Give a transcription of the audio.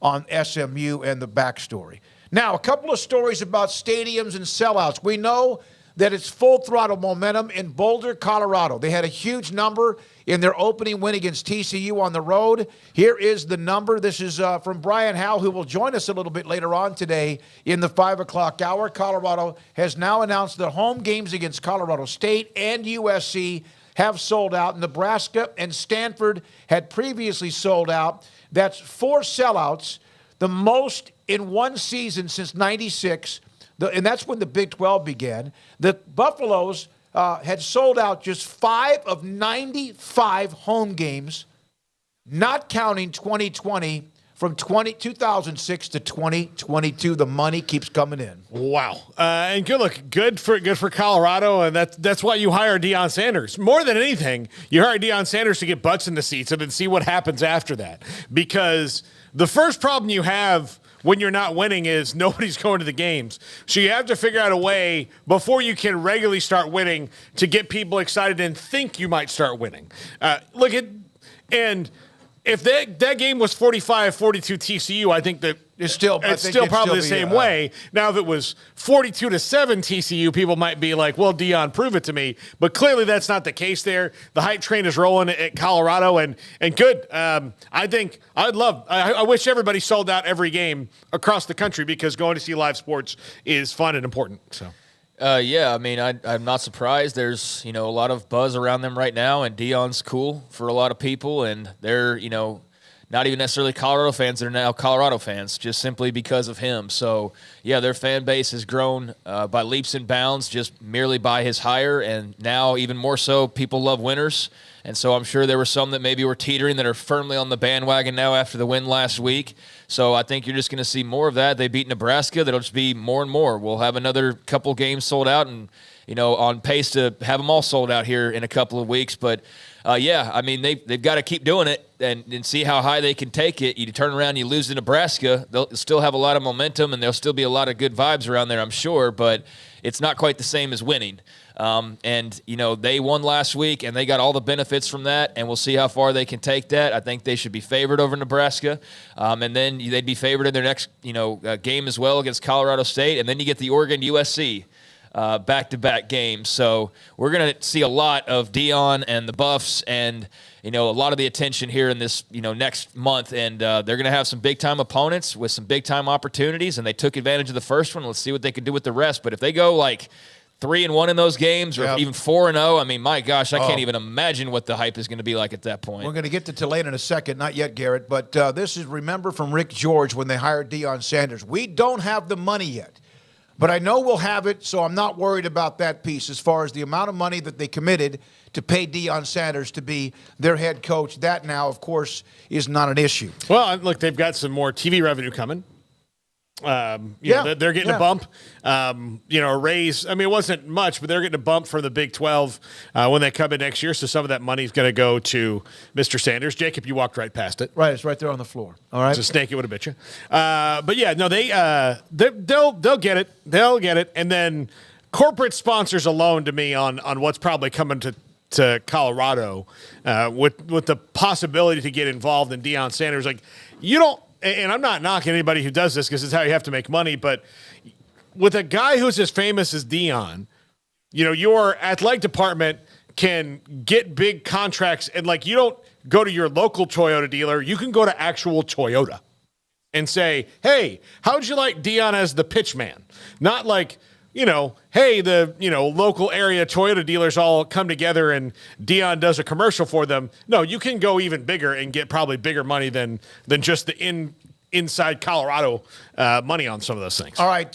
on SMU and the backstory. Now, a couple of stories about stadiums and sellouts. We know that it's full throttle momentum in Boulder, Colorado. They had a huge number in their opening win against TCU on the road. Here is the number. This is from Brian Howell, who will join us a little bit later on today in the 5 o'clock hour. Colorado has now announced that home games against Colorado State and USC have sold out. Nebraska and Stanford had previously sold out. That's 4 sellouts, the most in one season since '96. And that's when the Big 12 began. The Buffaloes had sold out just 5 of 95 home games, not counting 2020. From 2006 to 2022, the money keeps coming in. Wow. And good for Colorado, and that's why you hire Deion Sanders. More than anything, you hire Deion Sanders to get butts in the seats and then see what happens after that. Because the first problem you have when you're not winning is nobody's going to the games. So you have to figure out a way before you can regularly start winning to get people excited and think you might start winning. If that game was 45-42 TCU, I think that it's still probably the same way. Now, if it was 42-7 TCU, people might be like, well, Deion, prove it to me. But clearly that's not the case there. The hype train is rolling at Colorado, and good. I wish everybody sold out every game across the country because going to see live sports is fun and important. So. Yeah, I mean, I'm not surprised. There's, a lot of buzz around them right now, and Deion's cool for a lot of people, and they're, not even necessarily Colorado fans. They're now Colorado fans just simply because of him. So, yeah, their fan base has grown by leaps and bounds just merely by his hire, and now even more so, people love winners. And so I'm sure there were some that maybe were teetering that are firmly on the bandwagon now after the win last week. So I think you're just going to see more of that. They beat Nebraska. That'll just be more and more. We'll have another couple games sold out and, on pace to have them all sold out here in a couple of weeks. But, yeah, I mean, they've got to keep doing it and see how high they can take it. You turn around, you lose to Nebraska. They'll still have a lot of momentum, and there'll still be a lot of good vibes around there, I'm sure. But it's not quite the same as winning. They won last week, and they got all the benefits from that, and we'll see how far they can take that. I think they should be favored over Nebraska, and then they'd be favored in their next, game as well against Colorado State, and then you get the Oregon USC back-to-back games. So we're going to see a lot of Deion and the Buffs and, a lot of the attention here in this, next month, and they're going to have some big-time opponents with some big-time opportunities, and they took advantage of the first one. Let's see what they can do with the rest. But if they go, 3-1 in those games, or even 4-0. I mean, my gosh, I can't even imagine what the hype is going to be like at that point. We're going to get to Tulane in a second. Not yet, Garrett. But this is, remember, from Rick George when they hired Deion Sanders. We don't have the money yet, but I know we'll have it, so I'm not worried about that piece as far as the amount of money that they committed to pay Deion Sanders to be their head coach. That now, of course, is not an issue. Well, look, they've got some more TV revenue coming. They're getting a bump, a raise. I mean, it wasn't much, but they're getting a bump for the Big 12 when they come in next year. So some of that money is going to go to Mr. Sanders. Jacob, you walked right past it. Right, it's right there on the floor. All right, it's a snake. It would have bit you. But yeah, no, they'll get it. They'll get it. And then corporate sponsors alone, to me, on what's probably coming to Colorado with the possibility to get involved in Deion Sanders, you don't. And I'm not knocking anybody who does this because it's how you have to make money. But with a guy who's as famous as Deion, your athletic department can get big contracts. And, you don't go to your local Toyota dealer. You can go to actual Toyota and say, hey, how'd you like Deion as the pitch man? Not hey, the, local area Toyota dealers all come together and Deion does a commercial for them. No, you can go even bigger and get probably bigger money than just the inside Colorado money on some of those things. All right.